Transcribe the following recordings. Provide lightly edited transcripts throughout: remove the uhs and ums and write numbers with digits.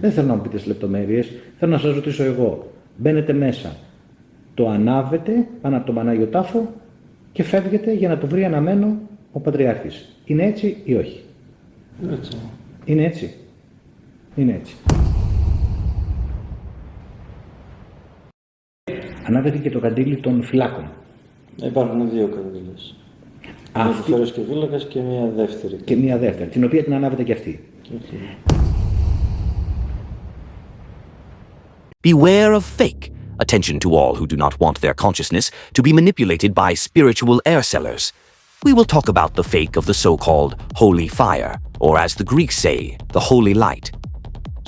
Δεν θέλω να μου πείτε λεπτομέρειες, θέλω να σας ρωτήσω εγώ. Μπαίνετε μέσα, το ανάβετε πάνω από τον Πανάγιο Τάφο και φεύγετε για να το βρει αναμένο ο Πατριάρχης. Είναι έτσι ή όχι? Έτσι. Είναι έτσι. Είναι έτσι. Ανάβετε και το καντήλι των φυλάκων. Υπάρχουν δύο καντήλες. Μια φέρος και φύλακας και μια δεύτερη. Και μια δεύτερη, την οποία την ανάβετε και αυτή. Beware of fake. Attention to all who do not want their consciousness to be manipulated by spiritual air sellers. We will talk about the fake of the so-called holy fire, or as the Greeks say, the holy light.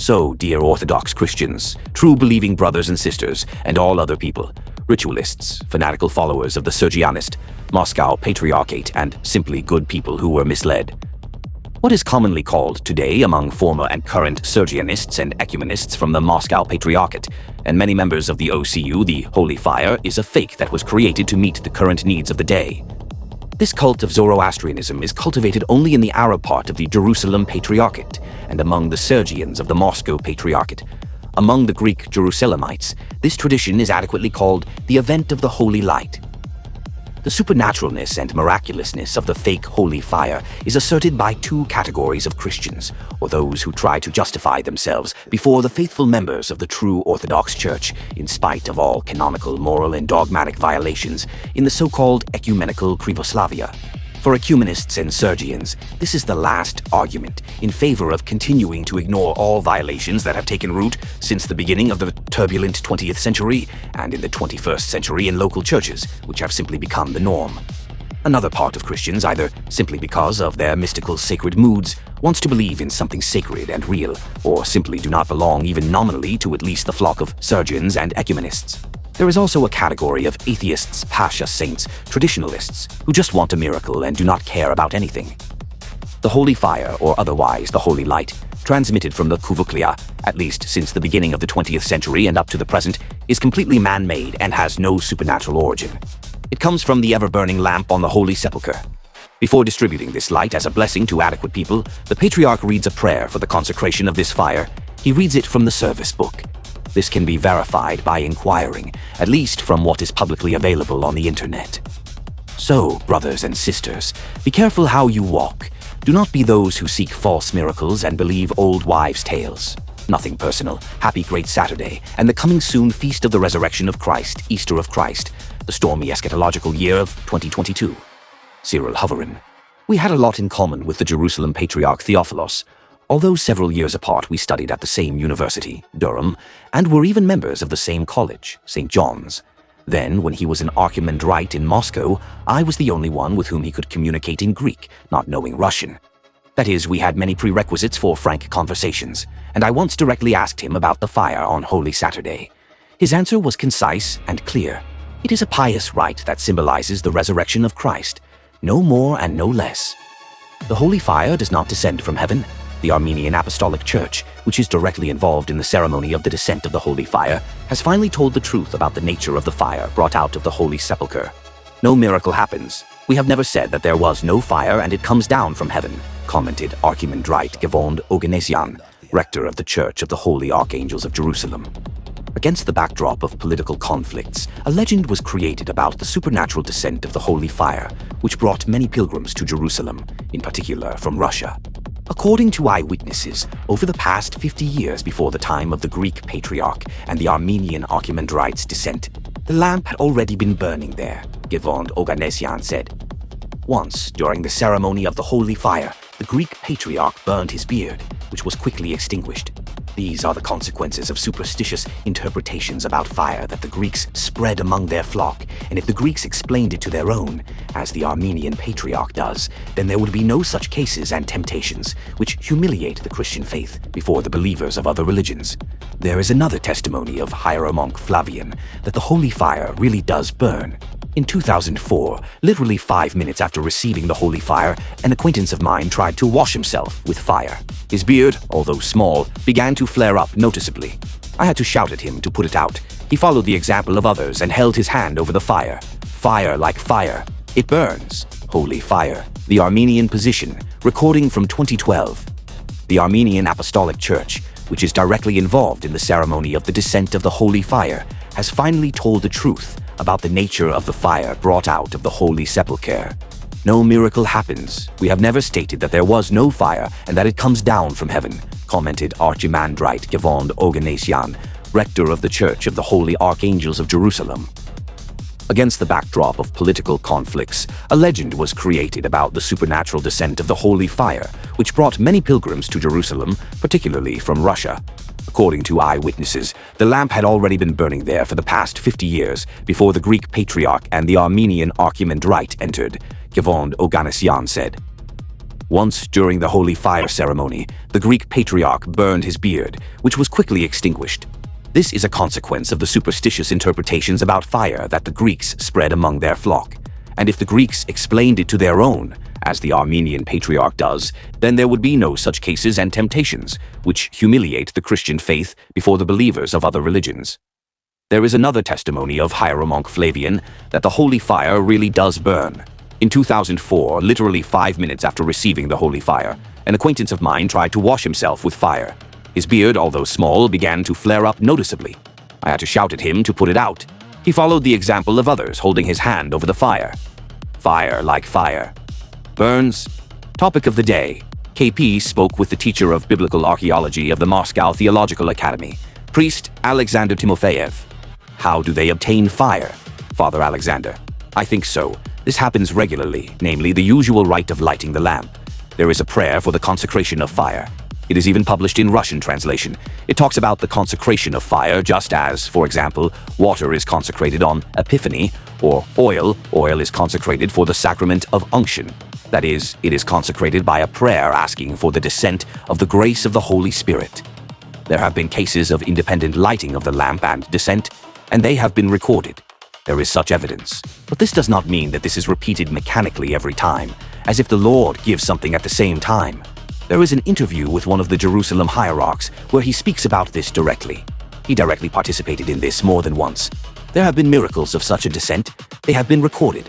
So, dear Orthodox Christians, true believing brothers and sisters, and all other people, ritualists, fanatical followers of the Sergianist, Moscow Patriarchate, and simply good people who were misled. What is commonly called today among former and current Sergianists and ecumenists from the Moscow Patriarchate, and many members of the OCU, the Holy Fire, is a fake that was created to meet the current needs of the day. This cult of Zoroastrianism is cultivated only in the Arab part of the Jerusalem Patriarchate and among the Sergians of the Moscow Patriarchate. Among the Greek Jerusalemites, this tradition is adequately called the event of the Holy Light. The supernaturalness and miraculousness of the fake holy fire is asserted by two categories of Christians, or those who try to justify themselves before the faithful members of the true Orthodox Church, in spite of all canonical, moral, and dogmatic violations in the so-called ecumenical Pravoslavia. For ecumenists and Sergians, this is the last argument in favor of continuing to ignore all violations that have taken root since the beginning of the turbulent 20th century and in the 21st century in local churches, which have simply become the norm. Another part of Christians, either simply because of their mystical sacred moods, wants to believe in something sacred and real, or simply do not belong even nominally to at least the flock of Sergians and ecumenists. There is also a category of atheists, pasha saints, traditionalists, who just want a miracle and do not care about anything. The holy fire, or otherwise the holy light, transmitted from the Kuvuklia, at least since the beginning of the 20th century and up to the present, is completely man-made and has no supernatural origin. It comes from the ever-burning lamp on the Holy Sepulchre. Before distributing this light as a blessing to adequate people, the Patriarch reads a prayer for the consecration of this fire. He reads it from the service book. This can be verified by inquiring, at least from what is publicly available on the internet. So, brothers and sisters, be careful how you walk. Do not be those who seek false miracles and believe old wives' tales. Nothing personal. Happy Great Saturday, and the coming soon Feast of the Resurrection of Christ, Easter of Christ, the stormy eschatological year of 2022. Cyril Hoverin. We had a lot in common with the Jerusalem Patriarch Theophilos. Although several years apart we studied at the same university, Durham, and were even members of the same college, St. John's. Then, when he was an archimandrite in Moscow, I was the only one with whom he could communicate in Greek, not knowing Russian. That is, we had many prerequisites for frank conversations, and I once directly asked him about the fire on Holy Saturday. His answer was concise and clear. It is a pious rite that symbolizes the resurrection of Christ, no more and no less. The holy fire does not descend from heaven. The Armenian Apostolic Church, which is directly involved in the ceremony of the descent of the Holy Fire, has finally told the truth about the nature of the fire brought out of the Holy Sepulchre. No miracle happens. We have never said that there was no fire and it comes down from heaven, commented Archimandrite Gevond Oganesian, rector of the Church of the Holy Archangels of Jerusalem. Against the backdrop of political conflicts, a legend was created about the supernatural descent of the Holy Fire, which brought many pilgrims to Jerusalem, in particular from Russia. According to eyewitnesses, over the past 50 years before the time of the Greek Patriarch and the Armenian Archimandrite's descent, the lamp had already been burning there, Gevond Oganesian said. Once, during the ceremony of the Holy Fire, the Greek Patriarch burned his beard, which was quickly extinguished. These are the consequences of superstitious interpretations about fire that the Greeks spread among their flock, and if the Greeks explained it to their own, as the Armenian Patriarch does, then there would be no such cases and temptations which humiliate the Christian faith before the believers of other religions. There is another testimony of Hieromonk Flavian that the holy fire really does burn. In 2004, literally 5 minutes after receiving the holy fire, an acquaintance of mine tried to wash himself with fire. His beard, although small, began to flare up noticeably. I had to shout at him to put it out. He followed the example of others and held his hand over the fire. Fire like fire. It burns. Holy fire. The Armenian position. Recording from 2012. The Armenian Apostolic Church, which is directly involved in the ceremony of the descent of the holy fire, has finally told the truth about the nature of the fire brought out of the holy sepulchre. No miracle happens. We have never stated that there was no fire and that it comes down from heaven, commented Archimandrite Gavond Oganesian, rector of the Church of the Holy Archangels of Jerusalem. Against the backdrop of political conflicts, a legend was created about the supernatural descent of the holy fire, which brought many pilgrims to Jerusalem, particularly from Russia. According to eyewitnesses, the lamp had already been burning there for the past 50 years before the Greek Patriarch and the Armenian Archimandrite entered, Gavond Oganesian said. Once during the holy fire ceremony, the Greek Patriarch burned his beard, which was quickly extinguished. This is a consequence of the superstitious interpretations about fire that the Greeks spread among their flock. And if the Greeks explained it to their own, as the Armenian Patriarch does, then there would be no such cases and temptations, which humiliate the Christian faith before the believers of other religions. There is another testimony of Hieromonk Flavian that the holy fire really does burn. In 2004, literally 5 minutes after receiving the holy fire, an acquaintance of mine tried to wash himself with fire. His beard, although small, began to flare up noticeably. I had to shout at him to put it out. He followed the example of others, holding his hand over the fire. Fire like fire. Burns. Topic of the day. KP spoke with the teacher of biblical archaeology of the Moscow Theological Academy, priest Alexander Timofeyev. How do they obtain fire? Father Alexander. I think so. This happens regularly, namely the usual rite of lighting the lamp. There is a prayer for the consecration of fire. It is even published in Russian translation. It talks about the consecration of fire just as, for example, water is consecrated on Epiphany, or oil is consecrated for the sacrament of unction. That is, it is consecrated by a prayer asking for the descent of the grace of the Holy Spirit. There have been cases of independent lighting of the lamp and descent, and they have been recorded. There is such evidence. But this does not mean that this is repeated mechanically every time, as if the Lord gives something at the same time. There is an interview with one of the Jerusalem hierarchs where he speaks about this directly. He directly participated in this more than once. There have been miracles of such a descent. They have been recorded.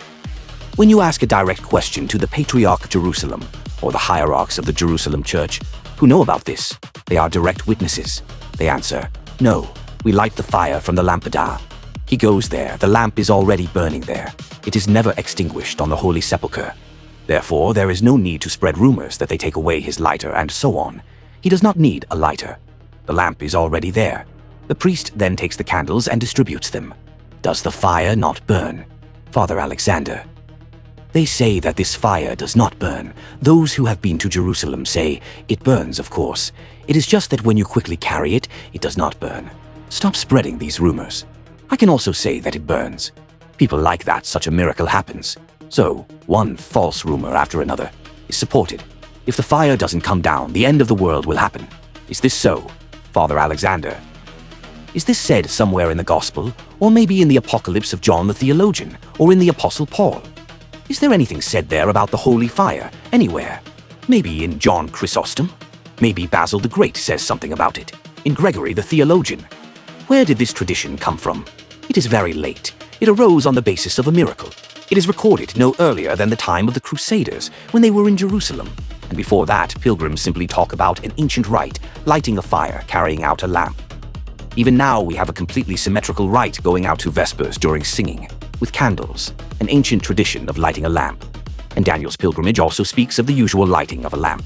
When you ask a direct question to the Patriarch of Jerusalem or the hierarchs of the Jerusalem Church who know about this, they are direct witnesses. They answer, no, we light the fire from the lampada. He goes there, the lamp is already burning there. It is never extinguished on the Holy Sepulchre. Therefore, there is no need to spread rumors that they take away his lighter and so on. He does not need a lighter. The lamp is already there. The priest then takes the candles and distributes them. Does the fire not burn? Father Alexander. They say that this fire does not burn. Those who have been to Jerusalem say, it burns, of course. It is just that when you quickly carry it, it does not burn. Stop spreading these rumors. I can also say that it burns. People like that such a miracle happens. So, one false rumor after another is supported. If the fire doesn't come down, the end of the world will happen. Is this so, Father Alexander? Is this said somewhere in the Gospel, or maybe in the Apocalypse of John the Theologian, or in the Apostle Paul? Is there anything said there about the holy fire, anywhere? Maybe in John Chrysostom? Maybe Basil the Great says something about it, in Gregory the Theologian. Where did this tradition come from? It is very late. It arose on the basis of a miracle. It is recorded no earlier than the time of the Crusaders, when they were in Jerusalem. And before that, pilgrims simply talk about an ancient rite, lighting a fire, carrying out a lamp. Even now, we have a completely symmetrical rite going out to Vespers during singing, with candles, an ancient tradition of lighting a lamp. And Daniel's pilgrimage also speaks of the usual lighting of a lamp.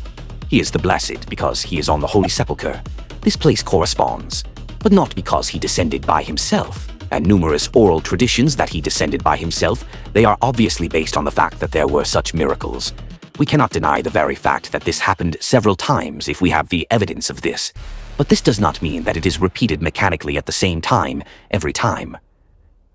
He is the blessed because he is on the Holy Sepulchre. This place corresponds, but not because he descended by himself. And numerous oral traditions that he descended by himself, they are obviously based on the fact that there were such miracles. We cannot deny the very fact that this happened several times if we have the evidence of this. But this does not mean that it is repeated mechanically at the same time, every time.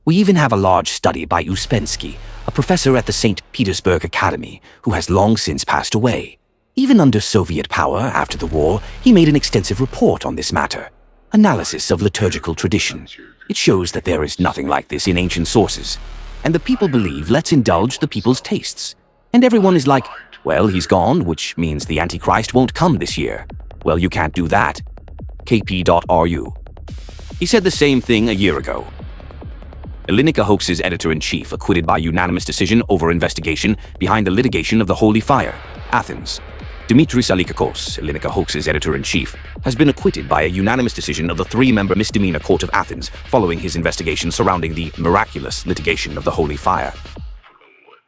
We even have a large study by Uspensky, a professor at the St. Petersburg Academy, who has long since passed away. Even under Soviet power after the war, he made an extensive report on this matter. Analysis of liturgical tradition. It shows that there is nothing like this in ancient sources. And the people believe, let's indulge the people's tastes. And everyone is like, well, he's gone, which means the Antichrist won't come this year. Well, you can't do that. KP.RU. He said the same thing a year ago. Elinica Hoax's editor-in-chief acquitted by unanimous decision over investigation behind the litigation of the Holy Fire, Athens. Dimitris Alikakos, Ellinika HOAX's editor-in-chief, has been acquitted by a unanimous decision of the three-member misdemeanor court of Athens following his investigation surrounding the miraculous litigation of the Holy Fire.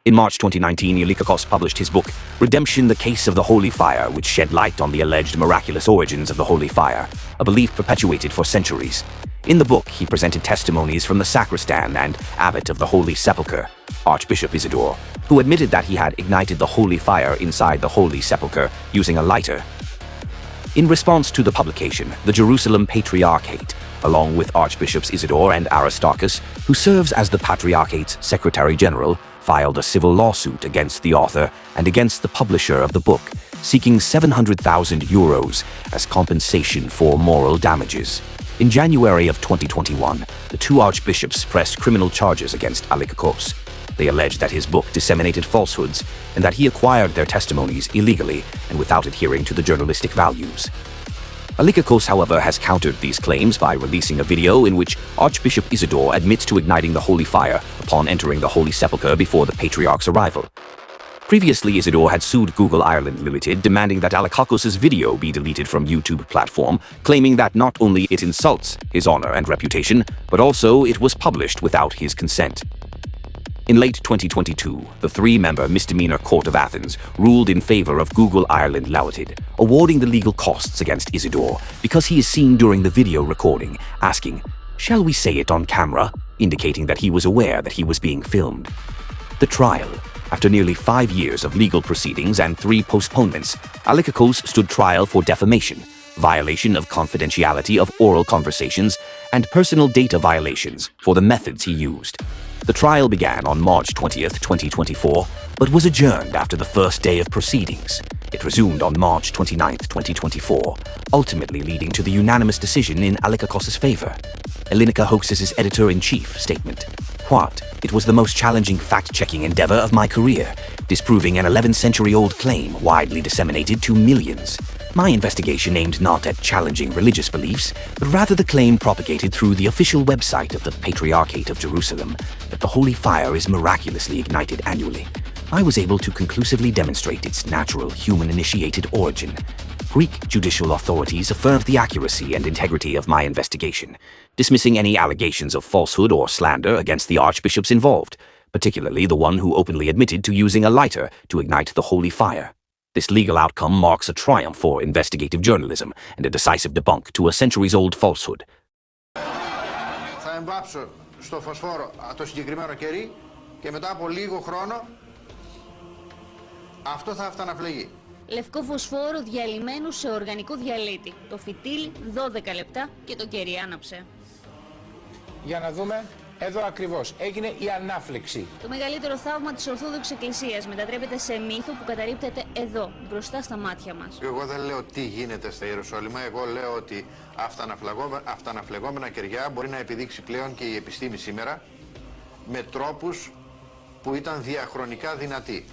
In March 2019, Alikakos published his book, Redemption: The Case of the Holy Fire, which shed light on the alleged miraculous origins of the Holy Fire, a belief perpetuated for centuries. In the book, he presented testimonies from the sacristan and abbot of the Holy Sepulchre, Archbishop Isidore, who admitted that he had ignited the Holy Fire inside the Holy Sepulchre using a lighter. In response to the publication, the Jerusalem Patriarchate, along with Archbishops Isidore and Aristarchus, who serves as the Patriarchate's Secretary General, filed a civil lawsuit against the author and against the publisher of the book, seeking 700,000 euros as compensation for moral damages. In January of 2021, the two archbishops pressed criminal charges against Alikakos. They alleged that his book disseminated falsehoods and that he acquired their testimonies illegally and without adhering to the journalistic values. Alikakos, however, has countered these claims by releasing a video in which Archbishop Isidore admits to igniting the Holy Fire upon entering the Holy Sepulchre before the Patriarch's arrival. Previously, Isidore had sued Google Ireland Limited, demanding that Alikakos' video be deleted from YouTube platform, claiming that not only it insults his honor and reputation, but also it was published without his consent. In late 2022, the three-member misdemeanor court of Athens ruled in favor of Google Ireland Limited, awarding the legal costs against Isidore because he is seen during the video recording asking, "Shall we say it on camera?" indicating that he was aware that he was being filmed. The trial. After nearly 5 years of legal proceedings and 3 postponements, Alikakos stood trial for defamation, violation of confidentiality of oral conversations, and personal data violations for the methods he used. The trial began on March 20th, 2024, but was adjourned after the first day of proceedings. It resumed on March 29th, 2024, ultimately leading to the unanimous decision in Alikakos' favor. Ellinika HOAX's editor-in-chief statement. What? It was the most challenging fact-checking endeavor of my career, disproving an 11th-century-old claim widely disseminated to millions. My investigation aimed not at challenging religious beliefs, but rather the claim propagated through the official website of the Patriarchate of Jerusalem that the Holy Fire is miraculously ignited annually. I was able to conclusively demonstrate its natural human-initiated origin. Greek judicial authorities affirmed the accuracy and integrity of my investigation, dismissing any allegations of falsehood or slander against the archbishops involved, particularly the one who openly admitted to using a lighter to ignite the Holy Fire. This legal outcome marks a triumph for investigative journalism and a decisive debunk to a centuries-old falsehood. Θα εμβάψω στο φωσφόρο το συγκεκριμένο κερί και μετά από λίγο χρόνο αυτό θα αυταναφλεγεί. Λευκό φωσφόρο διαλυμένο σε οργανικό διαλύτη. Το φυτίλι 12 λεπτά και το κερί άναψε. Για να δούμε. Εδώ ακριβώς έγινε η ανάφλεξη. Το μεγαλύτερο θαύμα της Ορθόδοξης Εκκλησίας μετατρέπεται σε μύθο που καταρρίπτεται εδώ, μπροστά στα μάτια μας. Εγώ δεν λέω τι γίνεται στα Ιεροσόλυμα, εγώ λέω ότι αυταναφλεγόμενα κεριά μπορεί να επιδείξει πλέον και η επιστήμη σήμερα με τρόπους που ήταν διαχρονικά δυνατοί.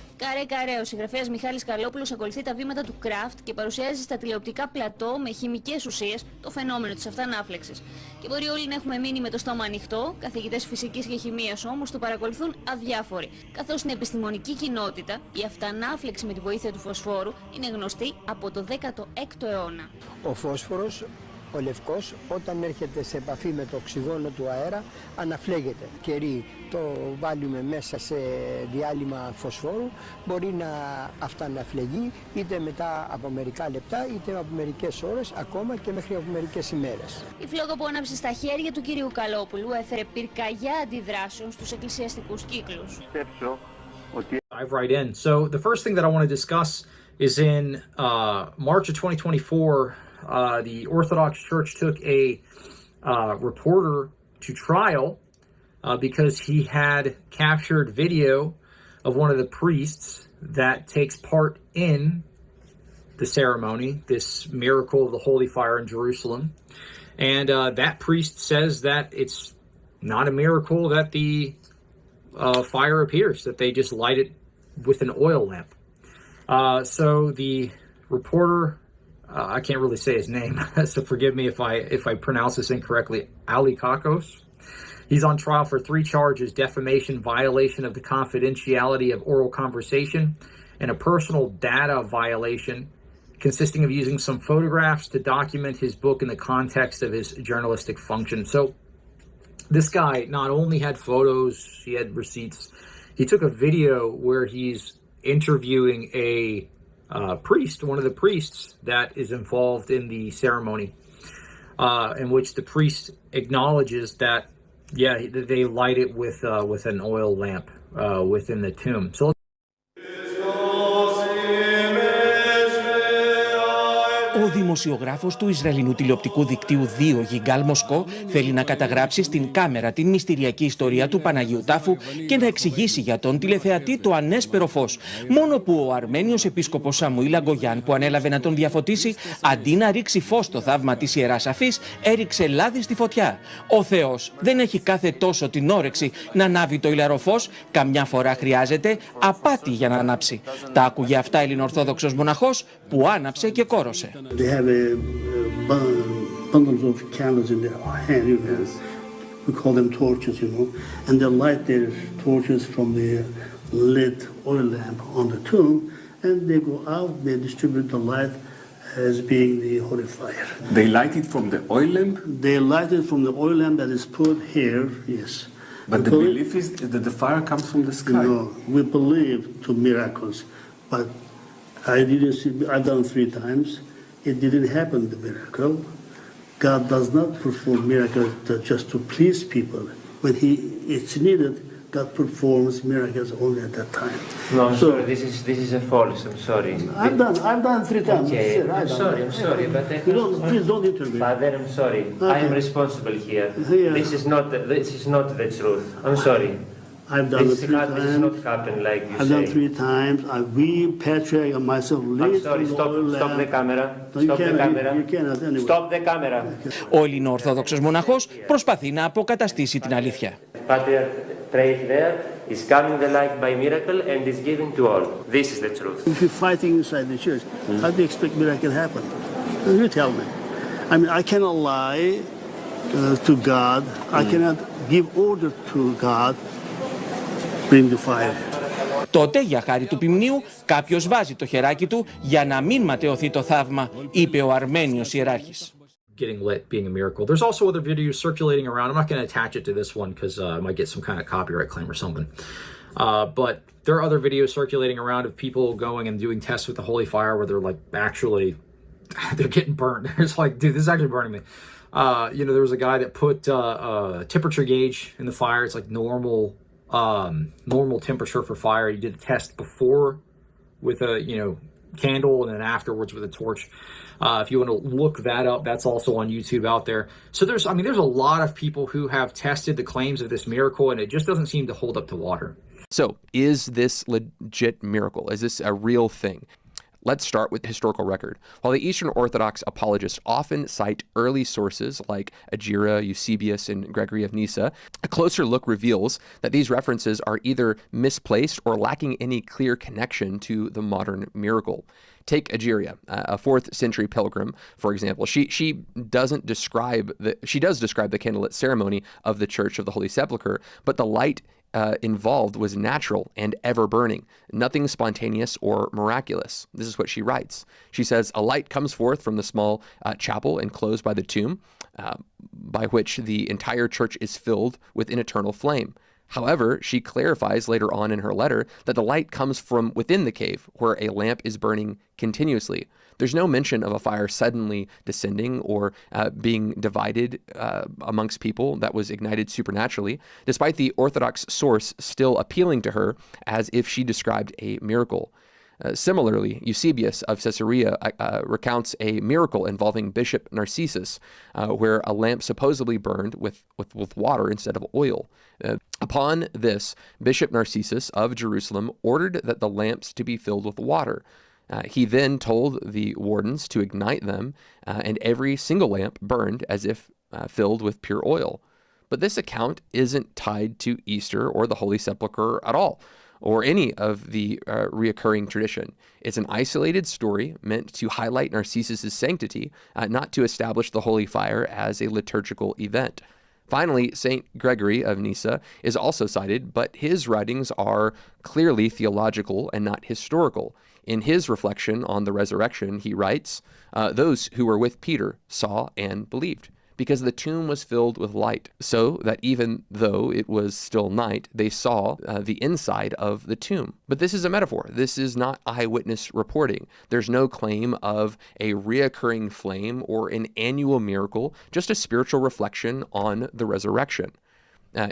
Καρέ, ο συγγραφέας Μιχάλης Καλόπουλος ακολουθεί τα βήματα του Κράφτ και παρουσιάζει στα τηλεοπτικά πλατό με χημικές ουσίες το φαινόμενο της αυτανάφλεξης. Και μπορεί όλοι να έχουμε μείνει με το στόμα ανοιχτό, καθηγητές φυσικής και χημείας όμως το παρακολουθούν αδιάφοροι. Καθώς στην επιστημονική κοινότητα η αυτανάφλεξη με τη βοήθεια του φωσφόρου είναι γνωστή από το 16ο αιώνα. Ο φόσφορος, ο λευκός, όταν έρχεται σε επαφή με το οξυγόνο του αέρα, αναφλέγεται. Κερί το βάλουμε μέσα σε διάλειμμα φωσφόρου, μπορεί να αυταναφλεγεί είτε μετά από μερικά λεπτά, είτε από μερικές ώρες, ακόμα και μέχρι από μερικές ημέρες. Η φλόγα που άναψε στα χέρια του κυρίου Καλόπουλου έφερε πυρκαγιά αντιδράσεων στους εκκλησιαστικούς κύκλους. Dive right in. So the first thing that I want to discuss is in March of 2024, the Orthodox Church took a reporter to trial because he had captured video of one of the priests that takes part in the ceremony, this miracle of the Holy Fire in Jerusalem. And that priest says that it's not a miracle that the fire appears, that they just light it with an oil lamp. So the reporter, I can't really say his name, so forgive me if I pronounce this incorrectly, Alikakos. He's on trial for 3 charges: defamation, violation of the confidentiality of oral conversation, and a personal data violation consisting of using some photographs to document his book in the context of his journalistic function. So this guy not only had photos, he had receipts. He took a video where he's interviewing a priest, one of the priests that is involved in the ceremony, in which the priest acknowledges that, yeah, they light it with an oil lamp within the tomb. So Ο δημοσιογράφος του Ισραηλινού τηλεοπτικού δικτύου 2 Γιγκάλ Μοσκό θέλει να καταγράψει στην κάμερα την μυστηριακή ιστορία του Παναγίου Τάφου και να εξηγήσει για τον τηλεθεατή το ανέσπερο φως. Μόνο που ο Αρμένιος επίσκοπος Σαμουήλ Αγκογιάν, που ανέλαβε να τον διαφωτίσει, αντί να ρίξει φως στο θαύμα της Ιεράς Αφής, έριξε λάδι στη φωτιά. Ο Θεός δεν έχει κάθε τόσο την όρεξη να ανάβει το ηλαροφός, καμιά φορά χρειάζεται απάτη για να ανάψει. Τα άκουγε αυτά Ελληνοορθόδοξος μοναχός που άναψε και κόρωσε. They have bundles of candles in their hands. We call them torches, and they light their torches from the lit oil lamp on the tomb, and they go out, they distribute the light as being the holy fire. They light it from the oil lamp? They light it from the oil lamp that is put here, yes. But the belief is that the fire comes from the sky. No, we believe to miracles, but I've done 3 times. It didn't happen, the miracle. God does not perform miracles just to please people. When it's needed, God performs miracles only at that time. No, I'm sorry. This is a false. I'm sorry. I've done 3 times. Okay, I'm sorry, but please don't intervene. Father, I'm sorry. Okay. I am responsible here. Yeah. This is not the truth. I'm sorry. I've done it 3 times. This has not happened like you say. I've done 3 times. We, Patriarchate, and myself, I'm sorry. Stop the camera. Stop the camera. You cannot anyway. Stop the camera. Ο Ελληνοορθόδοξος μοναχός προσπαθεί να αποκαταστήσει την αλήθεια. Patriarchate there is coming the light by miracle and is given to all. This is the truth. If you're fighting inside the church, how do you expect miracle to happen? You tell me. I mean, I cannot lie to God. I cannot give order to God. Bring the fire. Τότε, για χάρη του ποιμνίου, κάποιος βάζει το χεράκι του για να μην ματαιωθεί το θαύμα, είπε ο Αρμένιος ιεράρχης. Getting lit being a miracle. There's also other videos circulating around. I'm not going to attach it to this one because I might get some kind of copyright claim or something. But there are other videos circulating around of people going and doing tests with the holy fire where they're like actually, they're getting burnt. It's like, dude, this is actually burning me. There was a guy that put a temperature gauge in the fire. It's like normal temperature for fire. He did a test before with a candle and then afterwards with a torch. If you want to look that up, that's also on YouTube out there. So there's a lot of people who have tested the claims of this miracle, and it just doesn't seem to hold up to water. So is this legit miracle? Is this a real thing? Let's start with historical record. While the Eastern Orthodox apologists often cite early sources like Agira, Eusebius, and Gregory of Nyssa, a closer look reveals that these references are either misplaced or lacking any clear connection to the modern miracle. Take Agira, a 4th century pilgrim, for example. She does describe the candlelit ceremony of the Church of the Holy Sepulchre, but the light involved was natural and ever burning, nothing spontaneous or miraculous. This is what she writes. She says, a light comes forth from the small chapel enclosed by the tomb, by which the entire church is filled with an eternal flame. However, she clarifies later on in her letter that the light comes from within the cave, where a lamp is burning continuously. There's no mention of a fire suddenly descending or being divided amongst people that was ignited supernaturally, despite the Orthodox source still appealing to her as if she described a miracle. Similarly, Eusebius of Caesarea recounts a miracle involving Bishop Narcissus, where a lamp supposedly burned with water instead of oil. Upon this, Bishop Narcissus of Jerusalem ordered that the lamps to be filled with water. He then told the wardens to ignite them, and every single lamp burned as if filled with pure oil. But this account isn't tied to Easter or the Holy Sepulchre at all, or any of the reoccurring tradition. It's an isolated story meant to highlight Narcissus' sanctity, not to establish the holy fire as a liturgical event. Finally, St. Gregory of Nyssa is also cited, but his writings are clearly theological and not historical. In his reflection on the resurrection, he writes, those who were with Peter saw and believed, because the tomb was filled with light, so that even though it was still night, they saw the inside of the tomb. But this is a metaphor. This is not eyewitness reporting. There's no claim of a reoccurring flame or an annual miracle, just a spiritual reflection on the resurrection.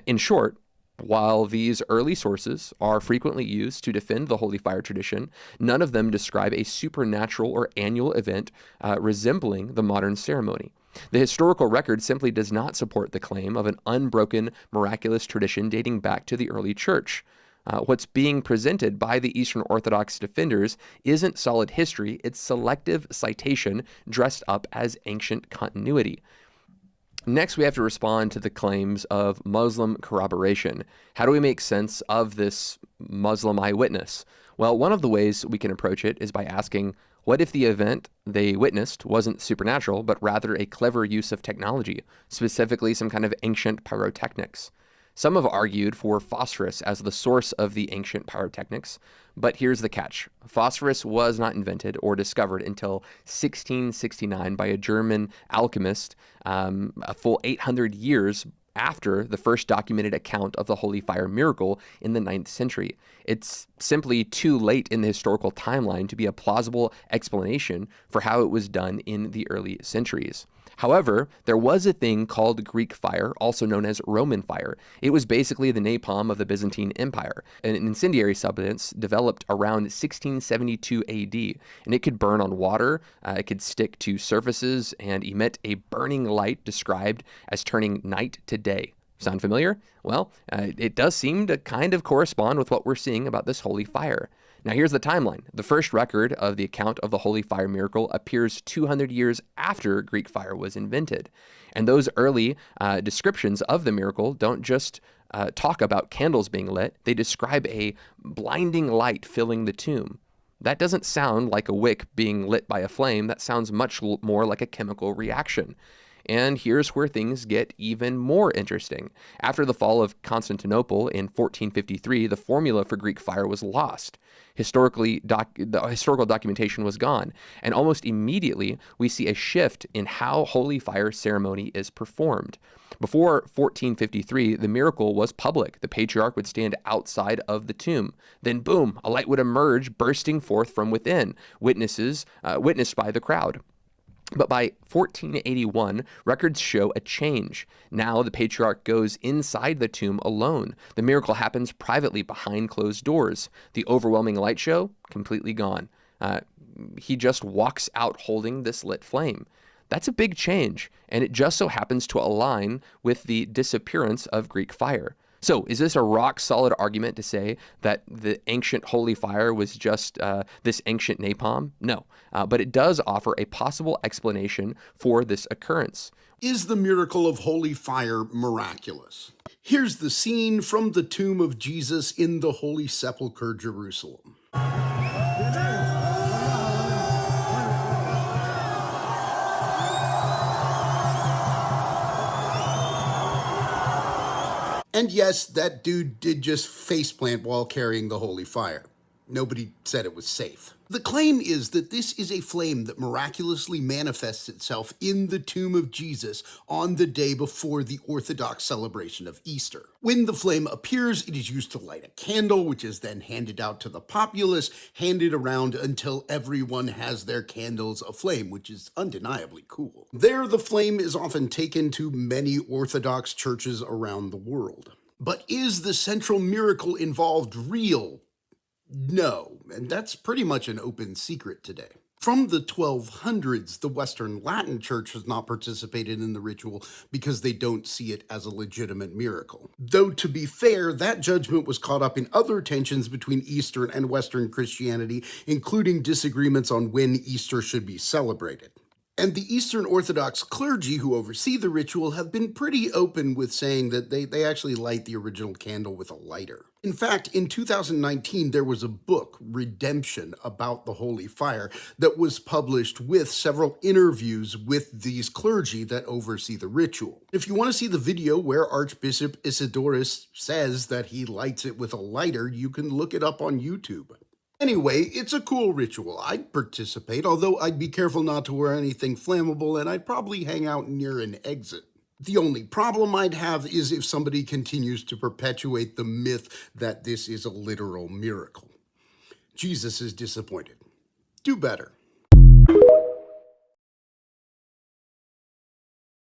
In short, while these early sources are frequently used to defend the Holy Fire tradition, none of them describe a supernatural or annual event resembling the modern ceremony. The historical record simply does not support the claim of an unbroken, miraculous tradition dating back to the early church. What's being presented by the Eastern Orthodox defenders isn't solid history, it's selective citation dressed up as ancient continuity. Next, we have to respond to the claims of Muslim corroboration. How do we make sense of this Muslim eyewitness? Well, one of the ways we can approach it is by asking, what if the event they witnessed wasn't supernatural, but rather a clever use of technology, specifically some kind of ancient pyrotechnics? Some have argued for phosphorus as the source of the ancient pyrotechnics, but here's the catch. Phosphorus was not invented or discovered until 1669 by a German alchemist, a full 800 years after the first documented account of the Holy Fire miracle in the 9th century. It's simply too late in the historical timeline to be a plausible explanation for how it was done in the early centuries. However, there was a thing called Greek fire, also known as Roman fire. It was basically the napalm of the Byzantine Empire, an incendiary substance developed around 1672 AD, and it could burn on water, it could stick to surfaces, and emit a burning light described as turning night to day. Sound familiar? Well, it does seem to kind of correspond with what we're seeing about this holy fire. Now here's the timeline. The first record of the account of the Holy Fire miracle appears 200 years after Greek fire was invented. And those early descriptions of the miracle don't just talk about candles being lit, they describe a blinding light filling the tomb. That doesn't sound like a wick being lit by a flame, that sounds much more like a chemical reaction. And here's where things get even more interesting. After the fall of Constantinople in 1453, the formula for Greek fire was lost. The historical documentation was gone, and almost immediately we see a shift in how holy fire ceremony is performed. Before 1453, the miracle was public. The patriarch would stand outside of the tomb. Then boom, a light would emerge, bursting forth from within, witnessed by the crowd. But by 1481, records show a change. Now the patriarch goes inside the tomb alone. The miracle happens privately behind closed doors. The overwhelming light show, completely gone. He just walks out holding this lit flame. That's a big change, and it just so happens to align with the disappearance of Greek fire. So is this a rock-solid argument to say that the ancient holy fire was just this ancient napalm? No, but it does offer a possible explanation for this occurrence. Is the miracle of holy fire miraculous? Here's the scene from the tomb of Jesus in the Holy Sepulchre, Jerusalem. And yes, that dude did just faceplant while carrying the holy fire. Nobody said it was safe. The claim is that this is a flame that miraculously manifests itself in the tomb of Jesus on the day before the Orthodox celebration of Easter. When the flame appears, it is used to light a candle, which is then handed out to the populace, handed around until everyone has their candles aflame, which is undeniably cool. There, the flame is often taken to many Orthodox churches around the world. But is the central miracle involved real? No, and that's pretty much an open secret today. From the 1200s, the Western Latin Church has not participated in the ritual because they don't see it as a legitimate miracle. Though, to be fair, that judgment was caught up in other tensions between Eastern and Western Christianity, including disagreements on when Easter should be celebrated. And the Eastern Orthodox clergy who oversee the ritual have been pretty open with saying that they actually light the original candle with a lighter. In fact, in 2019, there was a book, Redemption, about the Holy Fire that was published with several interviews with these clergy that oversee the ritual. If you want to see the video where Archbishop Isidorus says that he lights it with a lighter, you can look it up on YouTube. Anyway, it's a cool ritual. I'd participate, although I'd be careful not to wear anything flammable, and I'd probably hang out near an exit. The only problem I'd have is if somebody continues to perpetuate the myth that this is a literal miracle. Jesus is disappointed. Do better.